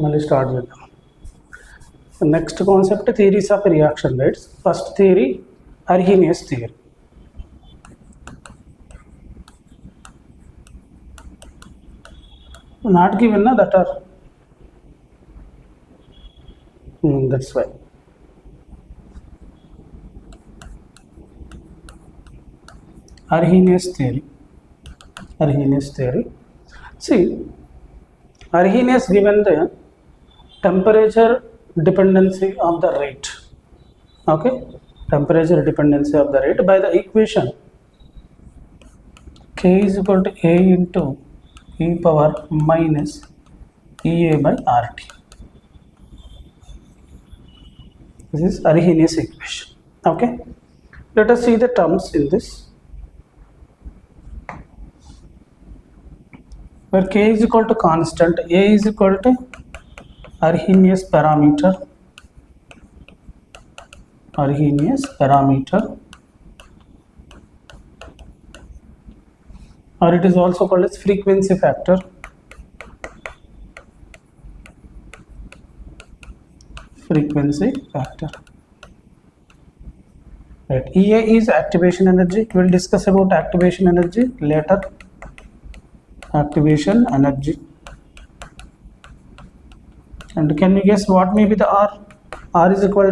మళ్ళీ స్టార్ట్ చేద్దాం. Next concept theories of reaction rates. First theory Arrhenius theory. Not given na that are that's why. Arrhenius theory. See, Arrhenius given the temperature dependency of the rate. Okay, temperature dependency of the rate by the equation K is equal to A into e power minus EA by RT. This is Arrhenius equation. Okay, let us see the terms in this. Where K is equal to constant, A is equal to Arrhenius parameter, or it is also called as frequency factor. Right. EA is activation energy. We will discuss about activation energy later. Activation energy. And can you guess what may be the R? R is equal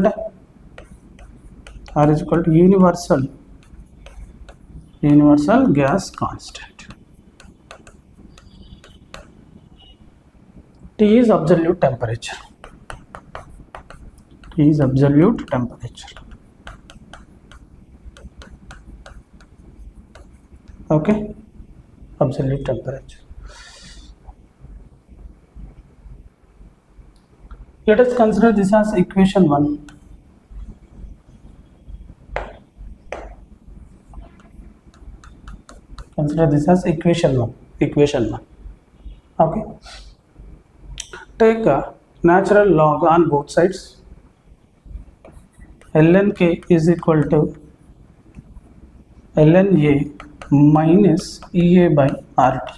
to universal gas constant. T is absolute temperature. Okay, absolute temperature. Let us consider this as equation 1. Consider this as equation 1. Okay, take a natural log on both sides. ln K is equal to ln A minus EA by RT.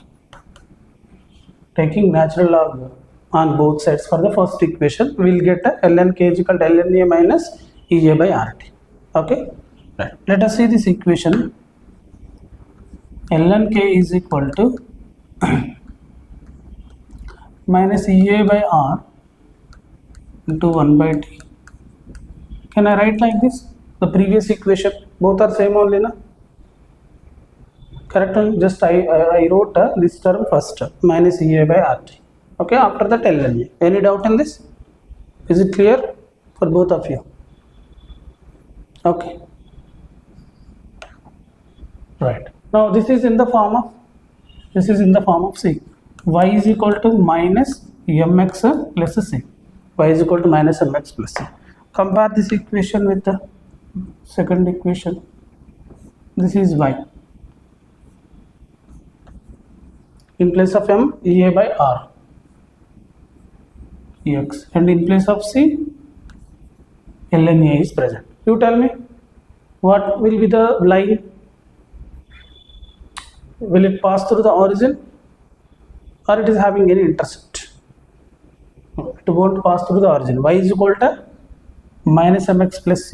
Taking natural log on both sides for the first equation, we will get a ln K is equal to ln A minus EA by RT. Okay, right. Let us see this equation. ln K is equal to minus EA by R into 1 by T. Can I write like this? The previous equation, both are same only, na? Correct? Just I wrote this term first, minus EA by RT. Okay, after that ln A. Any doubt in this? Is it clear for both of you? Okay, right. Now this is in the form of C. Y is equal to minus mx plus C. Y is equal to minus mx plus C. Compare this equation with the second equation. This is Y. In place of M, EA by R, EX, and in place of C, ln A is present. You tell me, what will be the line? Will it pass through the origin, or it is having any intercept? It won't pass through the origin. Y is equal to minus mx plus C.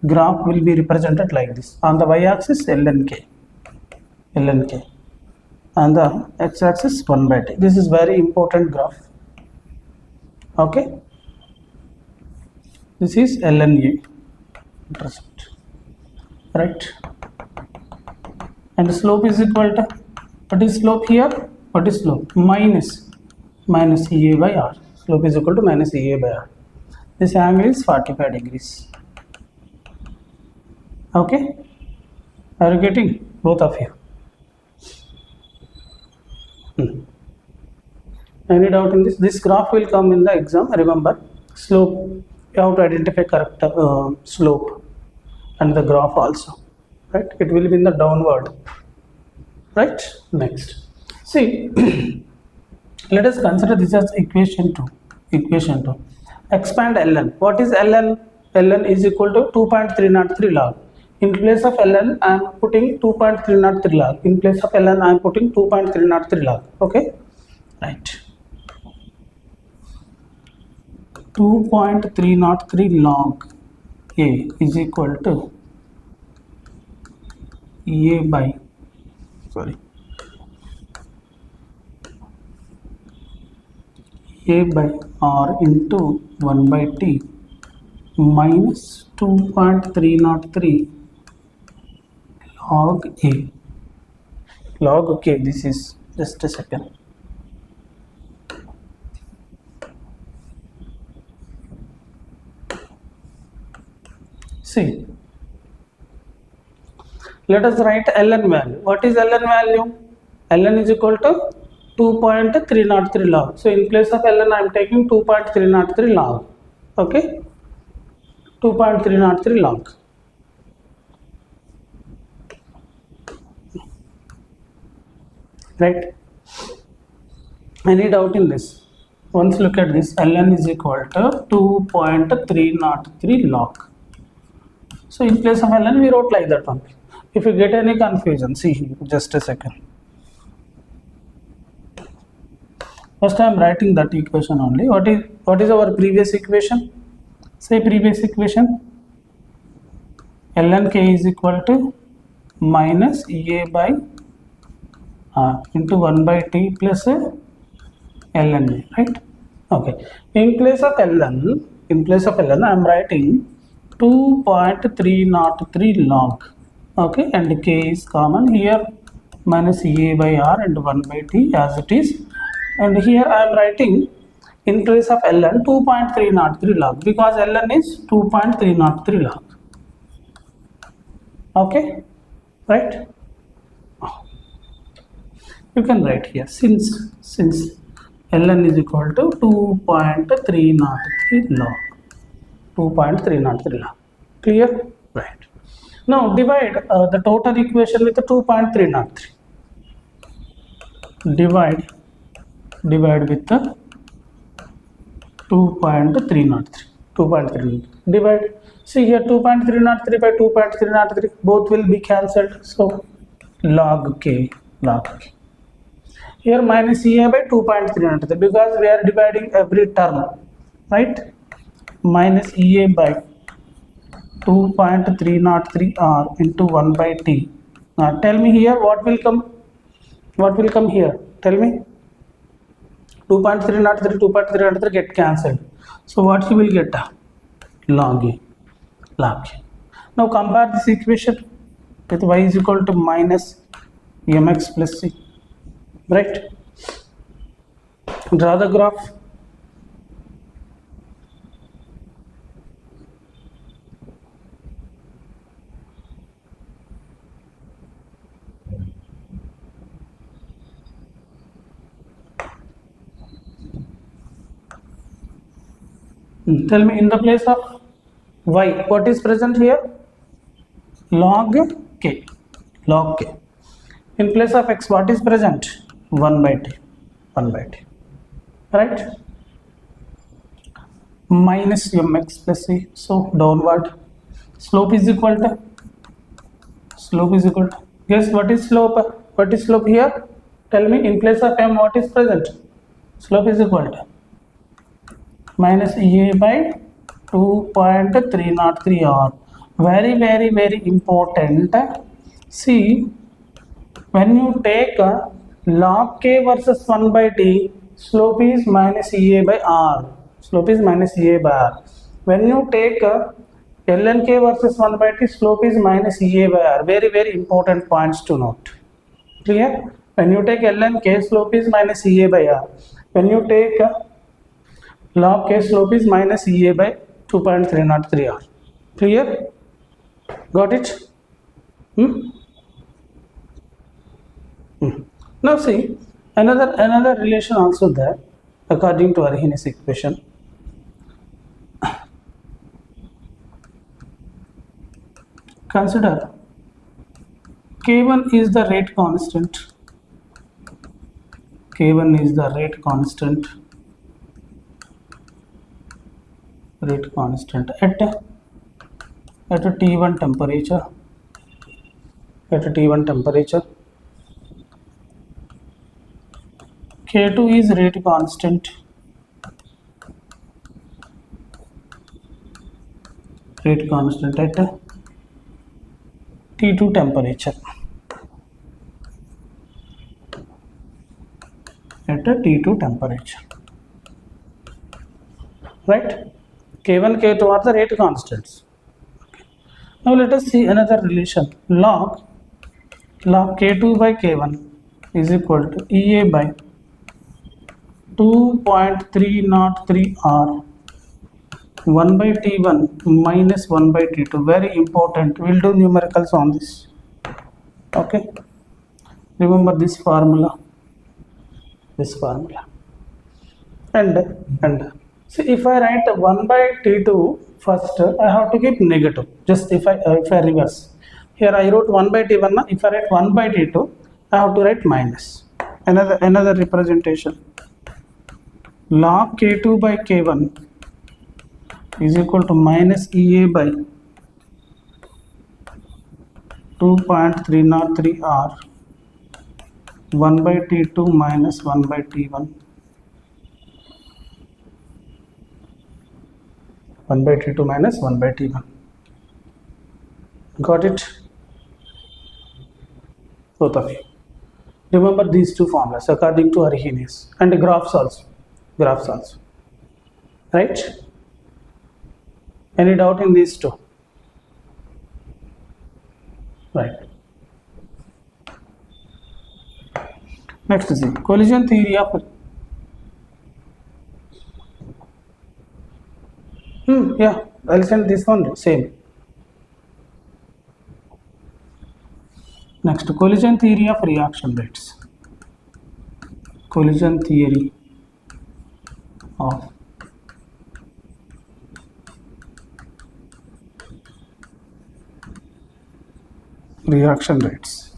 Graph will be represented like this. On the y-axis ln K, on the x-axis 1 by T. This is very important graph. Okay, this is ln A intercept, right? And the slope is equal to, what is slope here? What is slope? Minus EA by R. Slope is equal to minus EA by R. This angle is 45 degrees. Okay, are you getting, both of you? Any doubt in this? This graph will come in the exam. Remember, slope, you have to identify correct slope and the graph also, right? It will be in the downward, right? Next, see, let us consider this as equation 2. Expand ln. What is ln? ln is equal to 2.303 log. In place of ln, I am putting 2.303 log. In place of ln, I am putting 2.303 log. Okay, right. 2.303 log A is equal to A by A by R into 1 by T minus 2.303 log A. Log K, this is just a second. See, let us write ln value. What is ln value? Ln is equal to 2.303 log. So in place of ln I am taking 2.303 log. Okay, 2.303 log. Right? Any doubt in this? Once look at this, ln is equal to 2.303 log. So in place of ln we wrote like that one. If you get any confusion, see here, just a second. First I am writing that equation only. What is our previous equation? Say previous equation. ln k is equal to minus A by R into 1 by T plus ln A, right? Okay. In place of ln I am writing 2.303 log. Okay, and k is common here, minus A by R and 1 by T as it is. And here I am writing in place of ln 2.303 log because ln is 2.303 log. Okay, right? You can write here since ln is equal to 2.303 log. 2.303 log. Clear? Right. Now divide the total equation with the 2.303. Divide with the 2.303. 2.303. Divide. See here 2.303 by 2.303. Both will be cancelled. So log k. Here minus A by 2.303 because we are dividing every term, right? Minus A by 2.303 R into 1 by T. Now tell me here what will come? What will come here? Tell me. 2.303 get cancelled. So what you will get? Log A. Now compare this equation with y is equal to minus mx plus c. Right? Draw the graph. Tell me in the place of y, what is present here? Log k. In place of x, what is present? 1 by t. Right? Minus mx plus c. So downward. Slope is equal to. Guess what is slope? What is slope here? Tell me in place of m what is present? Slope is equal to minus A by 2.303 R. Very important. See, when you take log k versus 1 by t, slope is minus A by R. When you take ln k versus 1 by t, slope is minus A by R. Very important points to note. Clear? When you take ln k, slope is minus A by R. When you take log k, slope is minus A by 2.303 R. Clear? Got it? Now see, another relation also there according to Arrhenius equation. Consider K1 is the rate constant. At a T1 temperature. K2 is rate constant rate constant at T2 temperature. At a T2 temperature, right? K1, K2 are the rate constants. Okay. Now let us see another relation. Log K2 by K1 is equal to EA by 2.303 R 1 by T1 minus 1 by T2. Very important. We'll do numericals on this. Okay. Remember this formula. And see, if I write 1 by T2 first, I have to keep negative. Just if I reverse. Here I wrote 1 by T1. If I write 1 by T2, I have to write minus. Another representation. Log K2 by K1 is equal to minus EA by 2.303 R 1 by T2 minus 1 by T1. 1 by T2 minus 1 by T1. Got it? Both of you. Remember these two formulas according to Arrhenius, and graphs also. Right? Any doubt in these two? Right. Next is collision theory of yeah, I'll send this one same. Next, collision theory of reaction rates. Collision theory of reaction rates.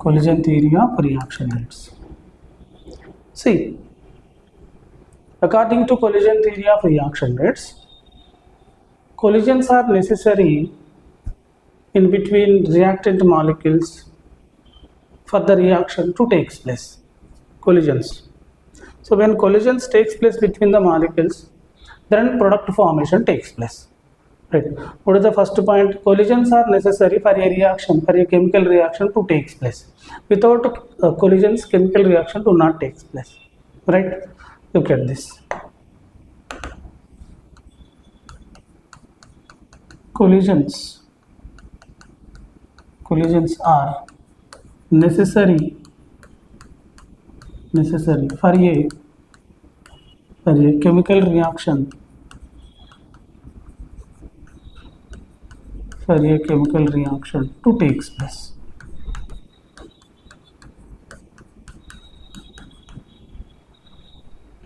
Collision theory of reaction rates. See, according to collision theory of reaction rates, collisions are necessary in between reactant molecules for the reaction to take place. Collisions. So when collisions takes place between the molecules, then product formation takes place. Right. What is the first point? Collisions are necessary for a reaction, for a chemical reaction to take place. Without collisions, chemical reaction do not take place. Right? Look at this. Collisions are necessary for a chemical reaction. For a chemical reaction to take place.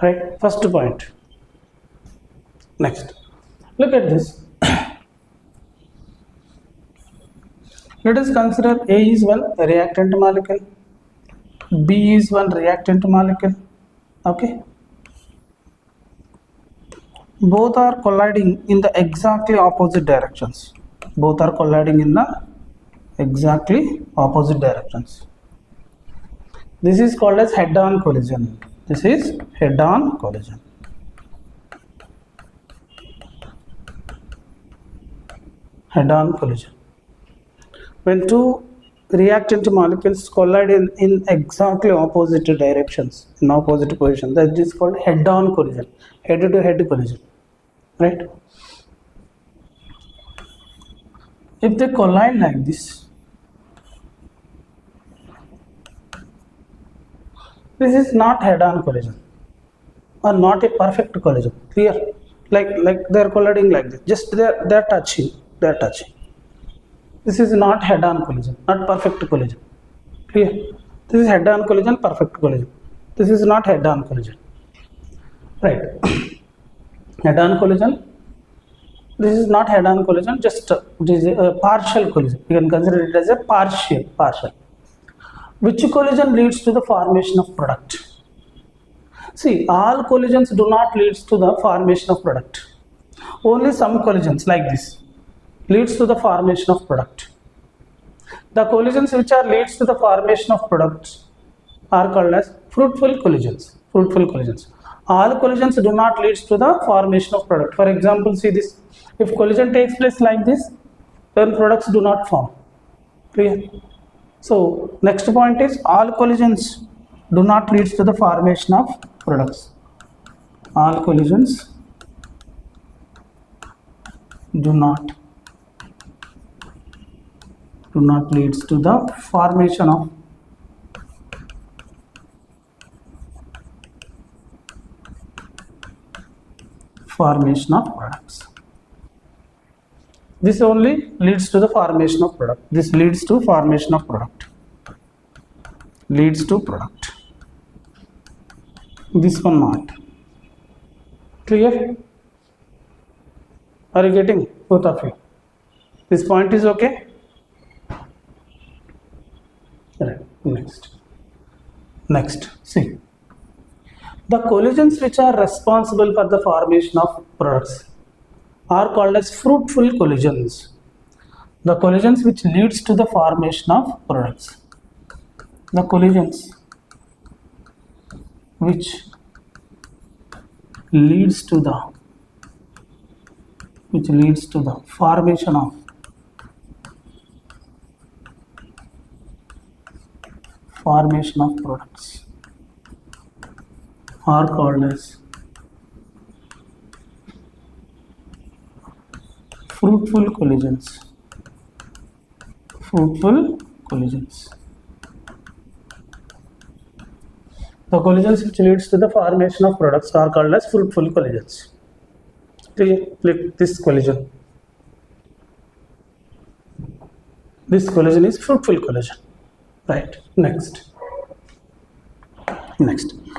Right, first point. Next, look at this. Let us consider A is one reactant molecule, B is one reactant molecule. Okay, both are colliding in the exactly opposite directions. Both are colliding in the exactly opposite directions. This is called as head-on collision. This is head-on collision. Head-on collision. When two reactant molecules collide in exactly opposite directions, in opposite positions, that is called head-on collision, head-to-head collision. Right? If they collide like this, this is not head-on collision or not a perfect collision. Clear? Like they are colliding like this. Just they are touching. This is not head-on collision, not perfect collision. Clear? This is head-on collision, perfect collision. This is not head-on collision. Right? Head-on collision. This is not head-on collision, just it is a partial collision. You can consider it as a partial. Which collision leads to the formation of product? See, all collisions do not lead to the formation of product. Only some collisions like this leads to the formation of product. The collisions which are leads to the formation of products are called as fruitful collisions. All collisions do not lead to the formation of product. For example, see this. If collision takes place like this, then products do not form. Clear? So next point is all collisions do not lead to the formation of products. All collisions do not leads to the formation of products. This only leads to the formation of product. This leads to formation of product. Leads to product. This one not. Clear? Are you getting, both of you? This point is okay? Right. Next, see. The collisions which are responsible for the formation of products are called as fruitful collisions. The collisions which leads to the formation of products. The collisions which leads to the formation of products are called as fruitful collisions. The collisions which leads to the formation of products are called as fruitful collisions. Click this collision. This collision is fruitful collision. Right. Next.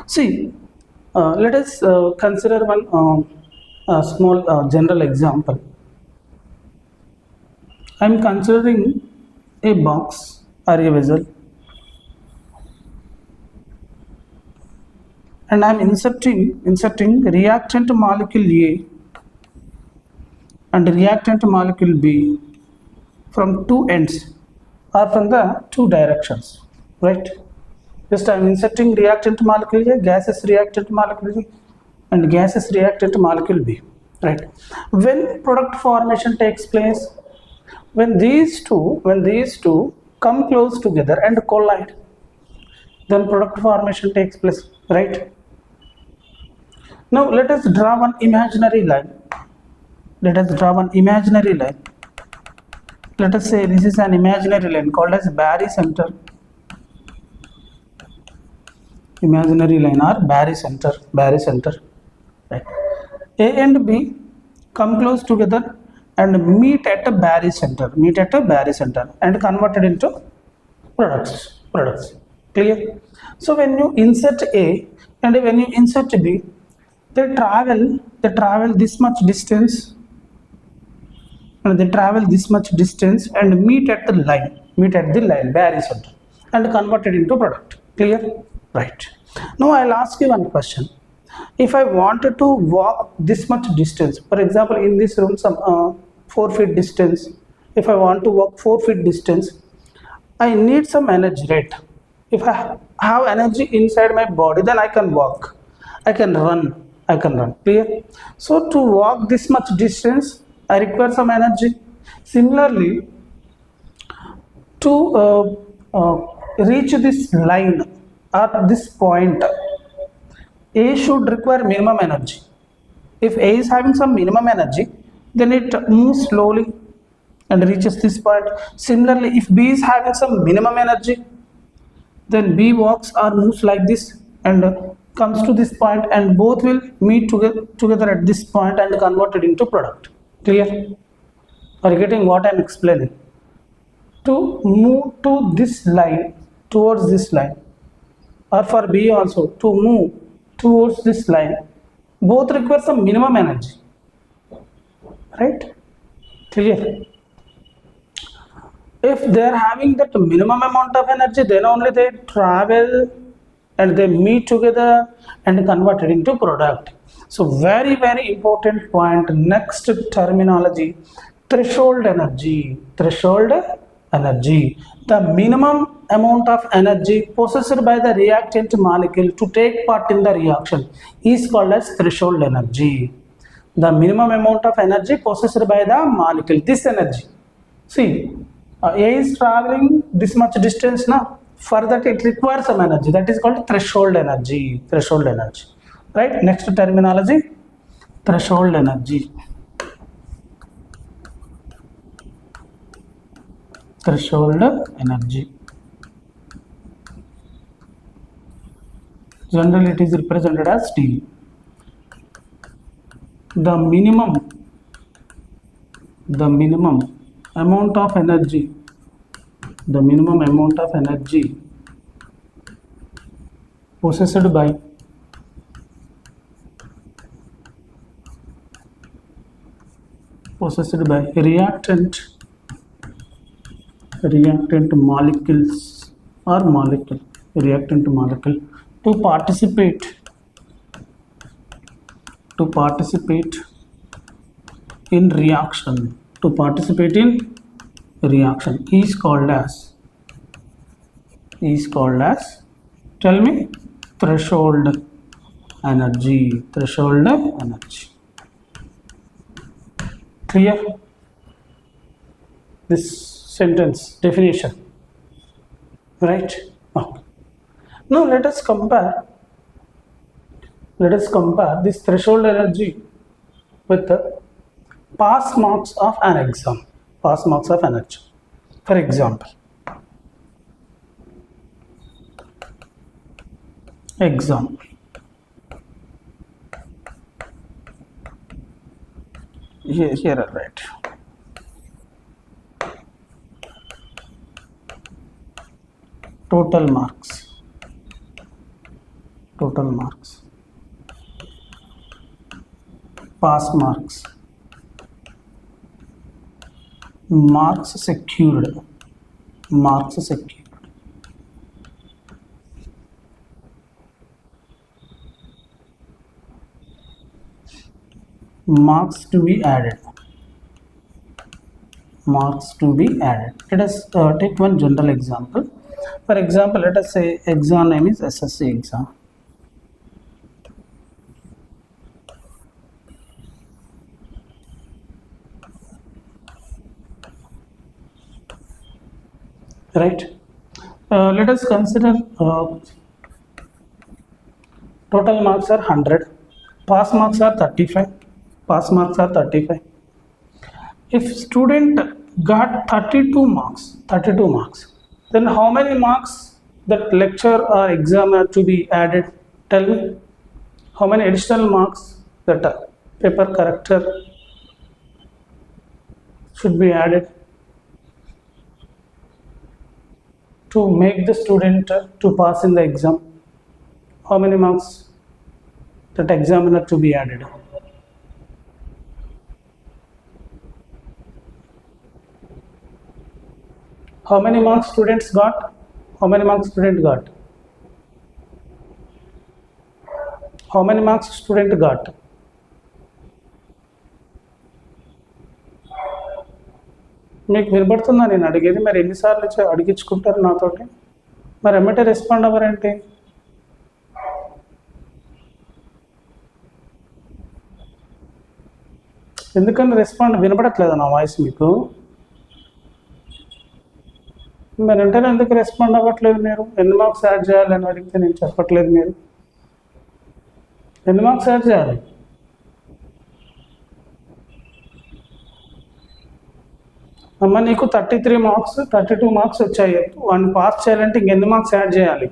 See, let us consider one small general example. I am considering a box or a vessel, and I am inserting reactant molecule A and reactant molecule B from two ends or from the two directions, right? Just I am inserting reactant molecule A, gaseous reactant molecule A, and gaseous reactant molecule B, right? When product formation takes place, when these two come close together and collide, then product formation takes place, right? Now let us draw one imaginary line. Let us say this is an imaginary line called as barycenter. Imaginary line or barycenter, right? A and B come close together and meet at a barycenter, and converted into products. Clear? So when you insert A and when you insert B, they travel this much distance, and they travel this much distance and meet at the line, barycenter, and converted into product. Clear? Right. Now I'll ask you one question. If I wanted to walk this much distance, for example, in this room some 4 feet distance, if I want to walk 4 feet distance, I need some energy, right? If I have energy inside my body, then I can walk, I can run. Clear? So to walk this much distance, I require some energy. Similarly, to reach this line at this point, A should require minimum energy. If A is having some minimum energy, then it moves slowly and reaches this point. Similarly, if B is having some minimum energy, then B walks or moves like this and comes to this point, and both will meet together at this point and converted into product. Clear? Are you getting what I am explaining? To move to this line, towards this line, or for B also to move towards this line, both require some minimum energy, right? Clear? If they are having that minimum amount of energy, then only they travel and they meet together and convert it into product. So very important point. Next terminology, threshold energy. energy. The minimum amount of energy possessed by the reactant molecule to take part in the reaction is called as threshold energy. The minimum amount of energy possessed by the molecule, this energy. See, A is traveling this much distance now. For that it requires some energy. That is called threshold energy. Threshold energy. Right? Next terminology, threshold energy. Threshold energy. Generally it is represented as T. The minimum amount of energy, possessed by reactant molecules or reactant molecule to participate in reaction, is called as, tell me, threshold energy. Clear this sentence definition, right? Okay. Now let us compare this threshold energy with the pass marks of an exam. For example, here I'll write total marks, pass marks, marks secured, marks to be added. Let us take one general example. For example, let us say exam name is SSC exam. Right? Let us consider total marks are 100, pass marks are 35. If student got 32 marks, then how many marks that lecture or exam are to be added? Tell me, how many additional marks that paper corrector should be added to make the student to pass in the exam? How many marks that examiner to be added? How many marks students got? How many marks student got? మీకు వినబడుతుందా నేను అడిగేది? మరి ఎన్నిసార్లు అడిగించుకుంటారు నాతోటి? మరి ఎమ్మటే respond అవ్వరేంటి? ఎందుకని రెస్పాండ్ వినబడట్లేదా నా వాయిస్ మీకు? మరి వెంటనే ఎందుకు రెస్పాండ్ అవ్వట్లేదు మీరు? ఎన్ని మార్క్స్ యాడ్ చేయాలని అడిగితే నేను చెప్పట్లేదు. మీరు ఎన్ని మార్క్స్ యాడ్ చేయాలి? అమ్మ నీకు 33 మార్క్స్ 32 మార్క్స్ వచ్చాయి, వాడిని పాస్ చేయాలంటే ఇంకెన్ని మార్క్స్ యాడ్ చేయాలి?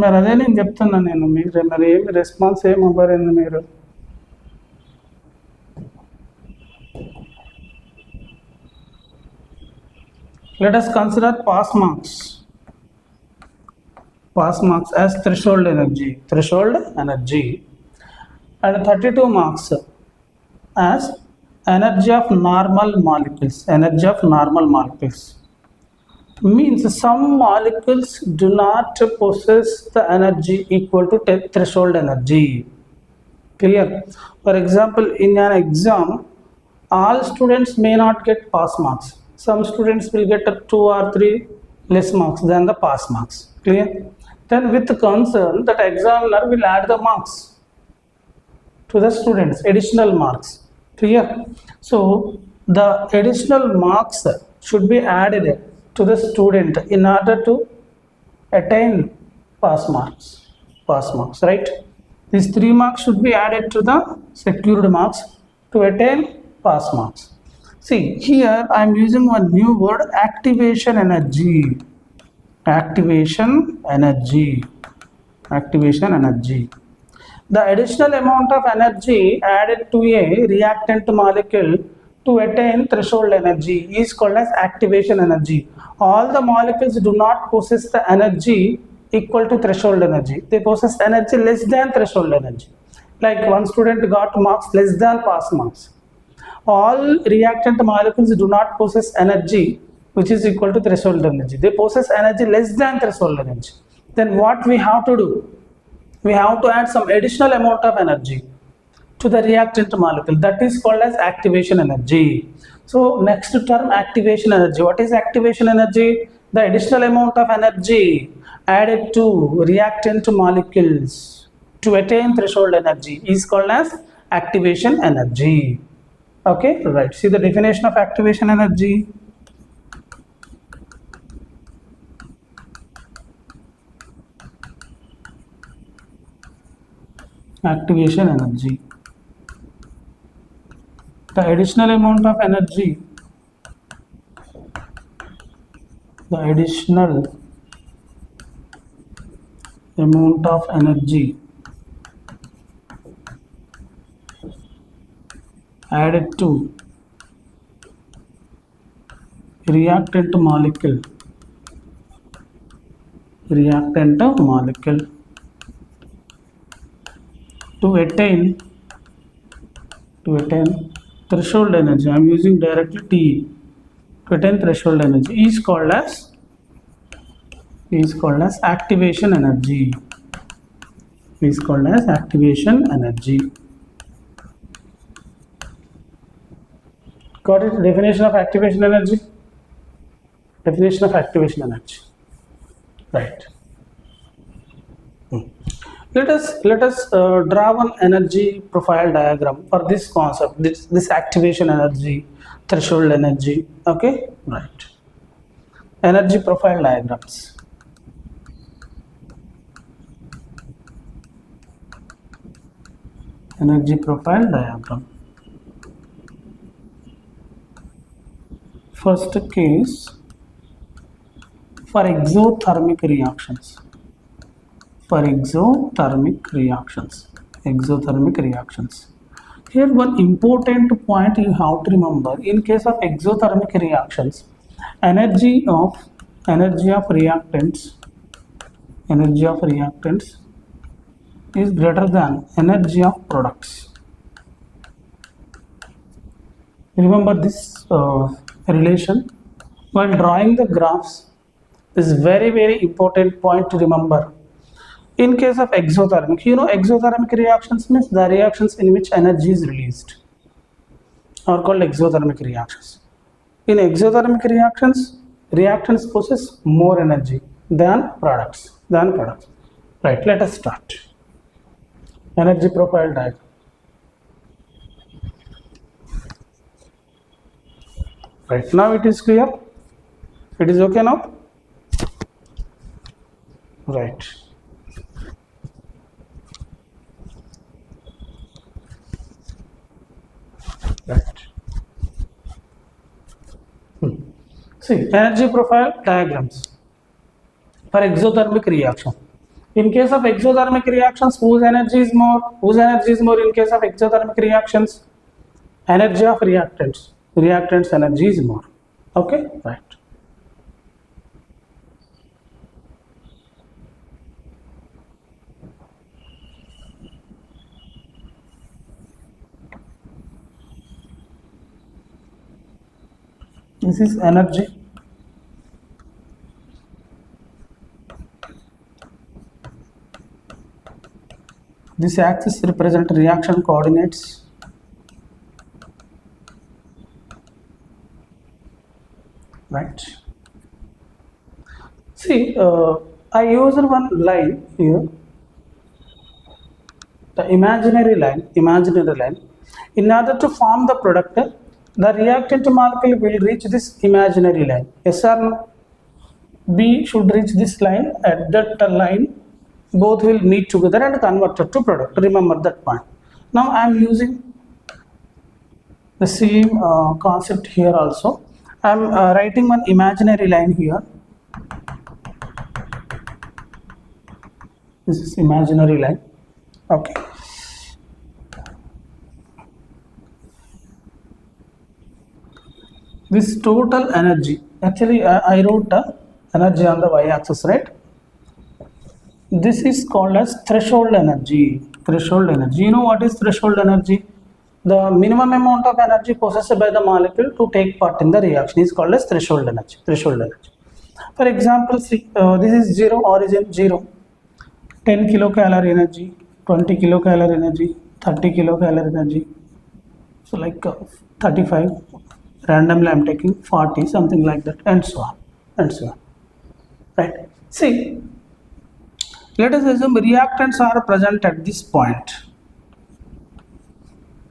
మరి అదే నేను చెప్తున్నాను. నేను మీరు మరి ఏమి రెస్పాన్స్ ఏమి అవ్వలేదు మీరు. Let us consider pass marks as threshold energy, and 32 marks as energy of normal molecules. Means some molecules do not possess the energy equal to threshold energy. Clear? For example, in an exam, all students may not get pass marks. Some students will get 2 or 3 less marks than the pass marks. Clear? Then with concern that examiner will add the marks to the students, additional marks. Clear? So the additional marks should be added to the student in order to attain pass marks. Right? These 3 marks should be added to the secured marks to attain pass marks. See, here I am using one new word, activation energy. Activation energy. The additional amount of energy added to a reactant molecule to attain threshold energy is called as activation energy. All the molecules do not possess the energy equal to threshold energy. They possess energy less than threshold energy. Like one student got marks less than pass marks. All reactant molecules do not possess energy which is equal to threshold energy. They possess energy less than threshold energy. Then what we have to do? We have to add some additional amount of energy to the reactant molecule. That is called as activation energy. So next term, activation energy. What is activation energy? The additional amount of energy added to reactant molecules to attain threshold energy is called as activation energy. Okay, right. See the definition of activation energy. Activation energy. The additional amount of energy. The additional amount of energy added to reactant molecule to attain threshold energy. I am using directly T. To attain threshold energy is called as activation energy. Got it? Definition of activation energy. Right. Let us draw one energy profile diagram for this concept, this activation energy, threshold energy. Okay, right. Energy profile diagrams. First case, for exothermic reactions. Here one important point you have to remember, in case of exothermic reactions, energy of reactants is greater than energy of products. Remember this relation while drawing the graphs. This is very important point to remember. In case of exothermic, exothermic reactions means the reactions in which energy is released are called exothermic reactions. In exothermic reactions, reactants possess more energy than products. Right, let us start. Energy profile diagram. Right, now it is clear. It is okay now. Right. See, energy profile diagrams for exothermic reaction. In case of exothermic reactions, whose energy is more? In case of exothermic reactions? Energy of reactants. Reactants energy is more. Okay, right. This is energy. This axis represent reaction coordinates. Right. See, I used one line here, the imaginary line, in order to form the product. The reactant molecule will reach this imaginary line. Yes or no? B should reach this line. At that line, both will meet together and convert it to product. Remember that point. Now I am using the same concept here also. I am writing one imaginary line here. This is imaginary line. Okay. This total energy, actually I wrote the energy on the y-axis, right? This is called as threshold energy. Threshold energy. You know what is threshold energy? The minimum amount of energy possessed by the molecule to take part in the reaction is called as threshold energy. Threshold energy. For example, see, this is 0, origin 0. 10 kilocalorie energy, 20 kilocalorie energy, 30 kilocalorie energy. So like 35. Randomly I'm taking 40, something like that, and so on, and so on. Right. See, let us assume reactants are present at this point.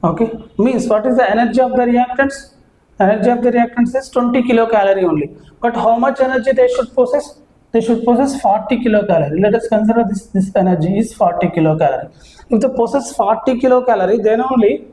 Okay, means what is the energy of the reactants? Energy of the reactants is 20 kilocalorie only. But how much energy they should possess? They should possess 40 kilocalorie. Let us consider this energy is 40 kilocalorie. If they possess 40 kilocalorie, then only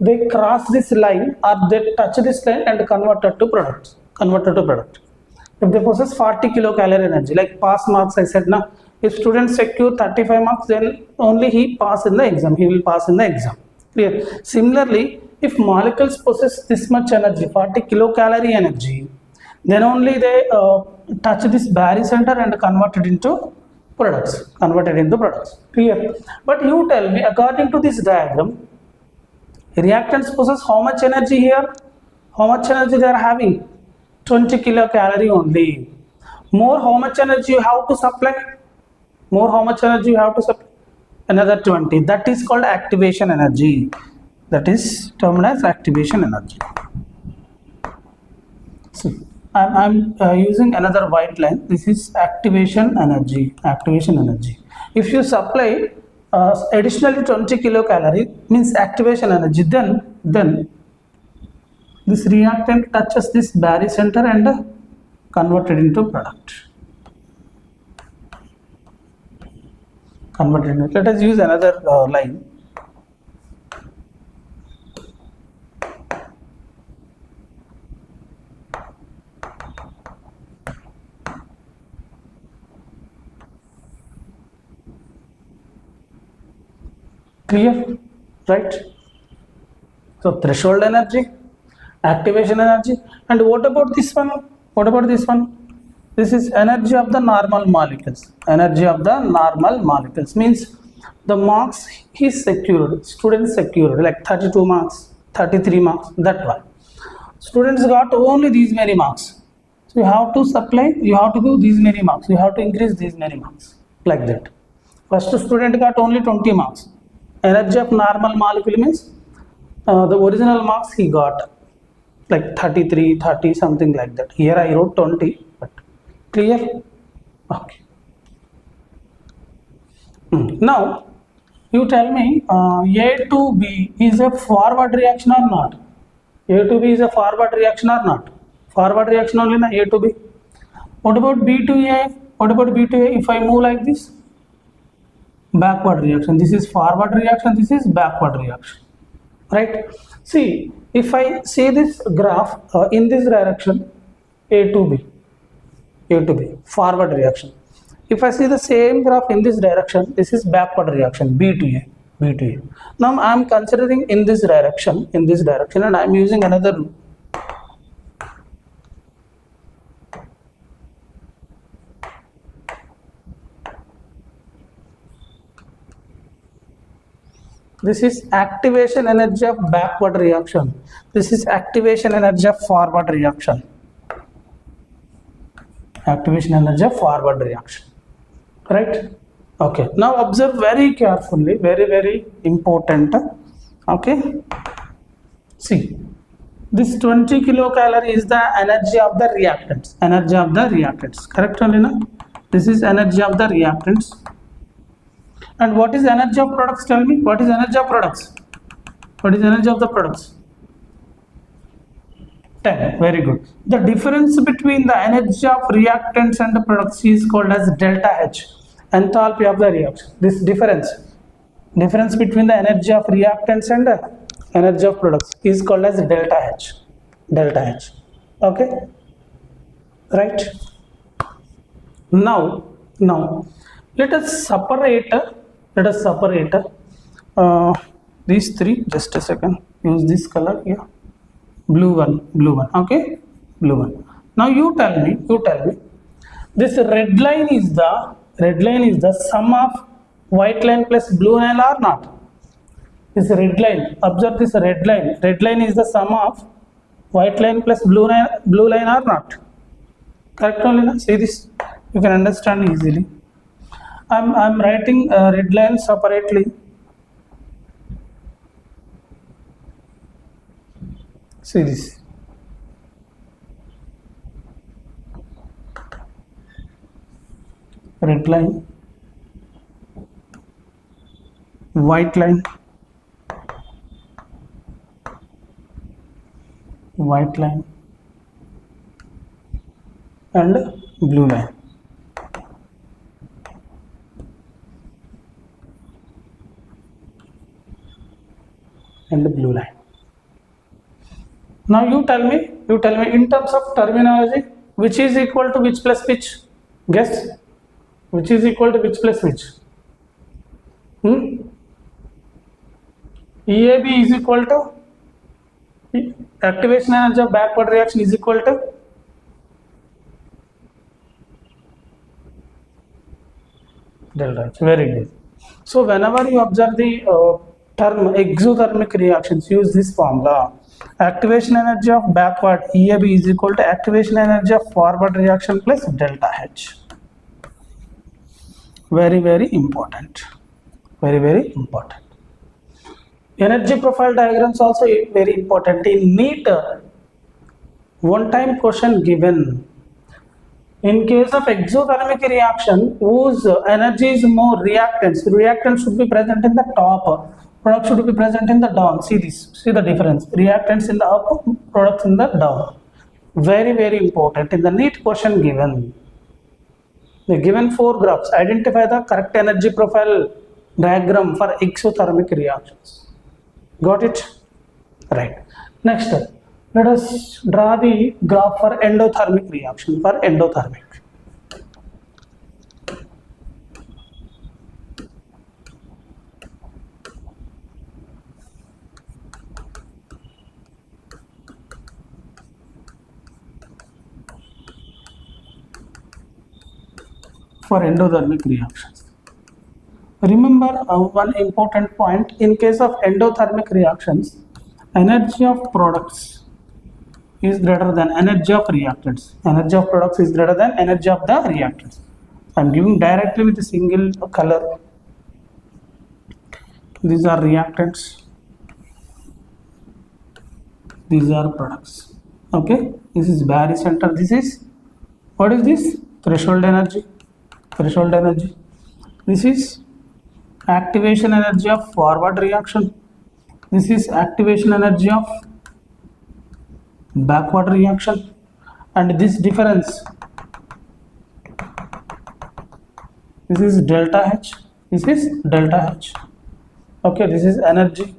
they cross this line or they touch this line and convert it to products. If they possess 40 kilocalorie energy, like pass marks I said now, if students secure 35 marks, then only he pass in the exam. He will pass in the exam. Clear? Similarly, if molecules possess this much energy, 40 kilocalorie energy, then only they touch this barycenter and convert it into products. Clear? But you tell me, according to this diagram, reactants possess how much energy here? How much energy they are having? 20 kilocalorie only. More, how much energy you have to supply? Another 20. That is called activation energy. That is termed as activation energy. See, I'm using another white line. This is activation energy. If you supply additionally 20 kilocalorie, means activation energy, then this reactant touches this barycenter and converted into product. Let us use another line. Clear? Right? So threshold energy, activation energy, and what about this one? This is energy of the normal molecules. Means the marks he secured, students secured like 32 marks, 33 marks, that one. Students got only these many marks. So you have to supply, you have to do these many marks, you have to increase these many marks, like that. First student got only 20 marks. Energy of normal molecule means the original marks he got like 33, 30, something like that. Here I wrote 20, but clear? Okay. Now you tell me A to B is a forward reaction or not? A to B is a forward reaction or not? Forward reaction only na, A to B. What about B to A? If I move like this? Backward reaction. This is forward reaction, this is backward reaction. Right? See, if I see this graph in this direction, A to B, forward reaction. If I see the same graph in this direction, this is backward reaction, B to A. Now I am considering in this direction, and I am using another rule. This is activation energy of backward reaction. This is activation energy of forward reaction. Right? Okay, now observe very carefully, very important. Okay, see, this 20 kilocalorie is the energy of the reactants. Energy of the reactants. Correct, Alina? This is energy of the reactants. And what is energy of products? Tell me, what is energy of products? What is energy of the products? 10. Very good. The difference between the energy of reactants and the products is called as delta H, enthalpy of the reaction. This difference between the energy of reactants and the energy of products is called as delta H. Delta H. Okay, right? Now let us separate. Let us separate these three. Just a second. Use this color here. Blue one. Okay, blue one. Now you tell me. This red line is the sum of white line plus blue line or not? This red line. Observe this red line. Red line is the sum of white line plus blue line or not? Correct only. See this. You can understand easily. I'm writing red line separately. See this. Red line, white line, and blue line. And the blue line. Now you tell me in terms of terminology, which is equal to which plus which? Guess. Which is equal to which plus which? EAB is equal to activation energy of backward reaction is equal to delta H. Very good. So whenever you observe the term exothermic reactions, use this formula. Activation energy of backward EAB is equal to activation energy of forward reaction plus delta H. Very important. Very important. Energy profile diagrams also very important. In NEET, one time question given. In case of exothermic reaction, whose energy is more, reactants should be present in the top, products should be present in the down. See this, see the difference. Reactants in the up, products in the down. Very important. In the NEET question given, the given 4 graphs, identify the correct energy profile diagram for exothermic reactions. Got it? Right. Next, let us draw the graph for endothermic reaction. For endothermic. For endothermic reactions. Remember one important point. In case of endothermic reactions, energy of products is greater than energy of reactants. Energy of products is greater than energy of the reactants. I am giving directly with a single color. These are reactants. These are products. Okay. This is barycenter. This is, what is this? Threshold energy. This is activation energy of forward reaction. This is activation energy of backward reaction, and this difference, this is delta H. Okay, this is energy.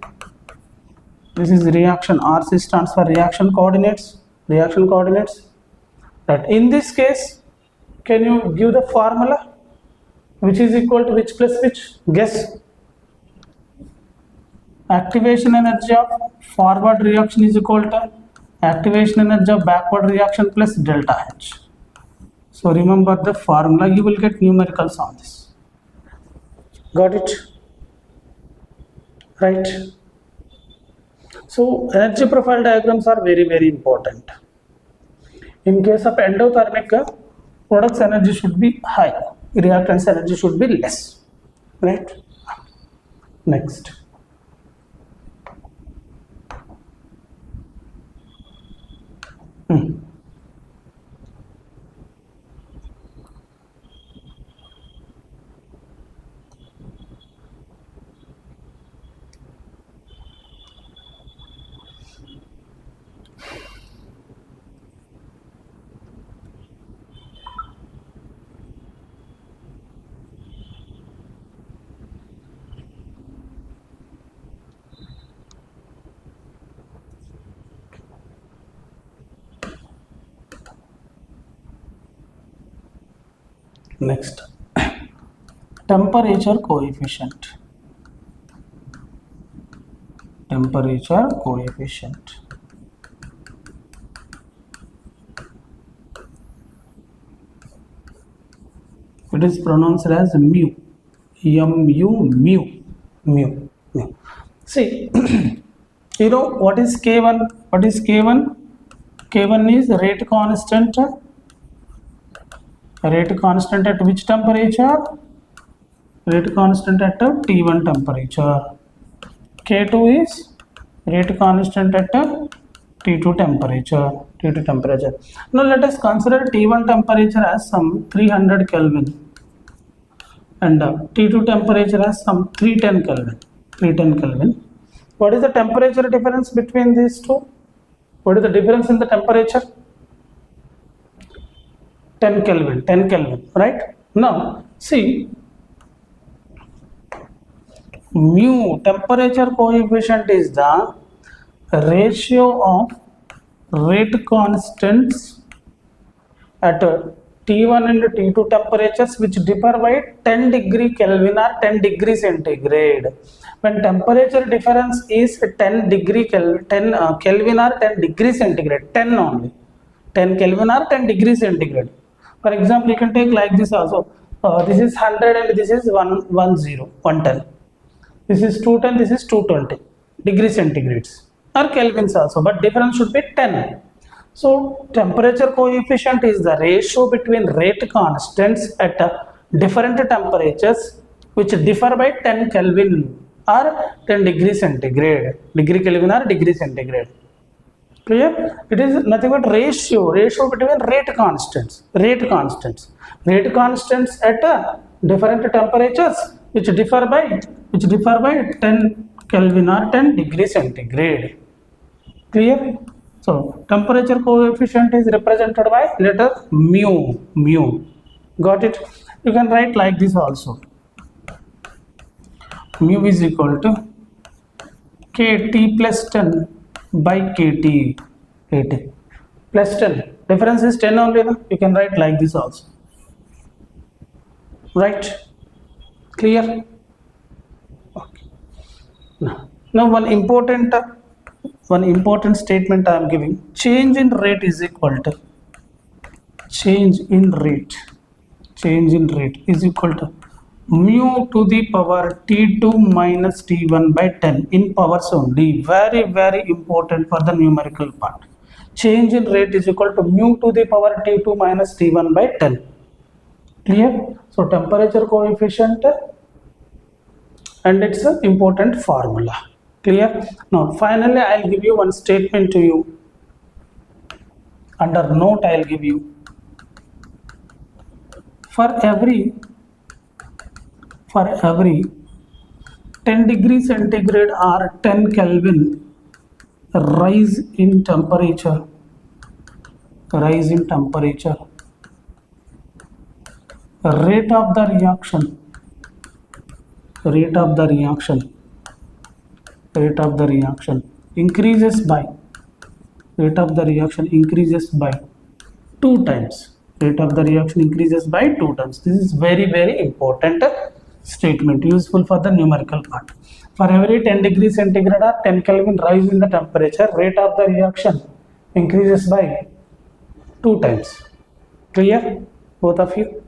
This is reaction. RC stands for reaction coordinates. Right. In this case, can you give the formula? Which is equal to which plus which? Guess. Activation energy of forward reaction is equal to activation energy of backward reaction plus delta H. So remember the formula, you will get numericals on this. Got it? Right. So energy profile diagrams are very important. In case of endothermic, products energy should be high, reactants energy should be less. right? Next. Next, temperature coefficient. Temperature coefficient. It is pronounced as mu. Mu. See, you know what is K1? What is K1? K1 is rate constant. Rate constant at which temperature? Rate constant at T1 temperature. K2 is rate constant at T2 temperature. T2 temperature. Now let us consider T1 temperature as some 300 Kelvin and T2 temperature as some 310 Kelvin. 310 Kelvin. What is the temperature difference between these two? What is the difference in the temperature? 10 Kelvin. 10 Kelvin. Right? Now see, mu, temperature coefficient, is the ratio of rate constants at T1 and T2 temperatures which differ by 10 degree Kelvin or 10 degree centigrade. When temperature difference is 10 degree Kelvin or 10 degree centigrade, 10 only, 10 Kelvin or 10 degree centigrade. For example, you can take like this also. This is 100 and this is 110. This is 210, this is 220 degree centigrades or Kelvins also, but difference should be 10. So temperature coefficient is the ratio between rate constants at different temperatures which differ by 10 Kelvin or 10 degree centigrade, degree Kelvin or degree centigrade. Clear? It is nothing but ratio between rate constants at different temperatures which differ by 10 Kelvin or 10 degree centigrade. Clear? So temperature coefficient is represented by letter mu. Got it? You can write like this also. Mu is equal to KT plus 10 by KT. Plus 10. Difference is 10 only. You can write like this also. Right? Clear? Okay. Now one important statement I am giving. Change in rate is equal to mu to the power T2 minus T1 by 10 in powers only. Very, very important for the numerical part. Change in rate is equal to mu to the power T2 minus T1 by 10. Clear? So temperature coefficient and it's an important formula. Clear? Now finally I will give you one statement to you. Under note I will give you. For every 10 degree centigrade or 10 Kelvin rise in temperature, rate of the reaction increases by 2 times. Rate of the reaction increases by 2 times. This is very, very important statement, useful for the numerical part. For every 10 degree centigrade or 10 Kelvin rise in the temperature, rate of the reaction increases by 2 times. Clear? Both of you?